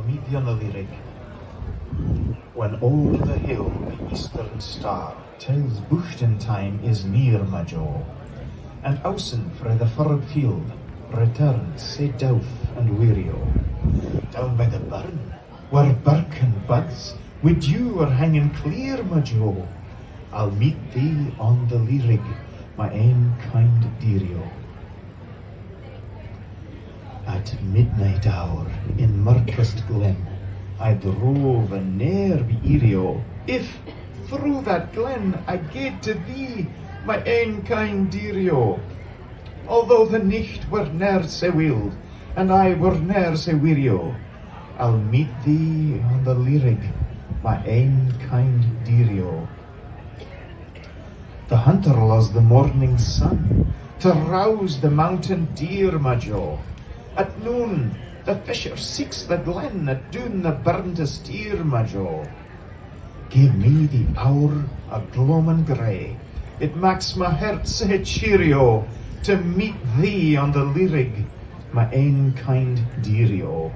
meet thee on the Lea Rig. When o'er the hill the eastern star tells bughtin time is near, my jo, and owsen frae the furrow'd field returns sae dowf and weary o. Down by the burn, where birk and buds with dew are hanging clear, my jo, I'll meet thee on the Lea Rig, my ain kind Dearie O. At midnight hour in mirkest glen, I'd rove and ne'er be eerie o, if through that glen I gaed to thee, my ain kind Dearie O. Although the nicht were ne'er sae wild, and I were ne'er sae weary o, I'll meet thee on the Lea Rig, my ain kind Dearie O. The hunter loves the morning sun to rouse the mountain deer, my jo. At noon the fisher seeks the glen, at doon the burn to steer, my jo. Give me the hour of gloamin' grey, it makes my heart sae cheery o, to meet thee on the Lea Rig, my ain kind Dearie O.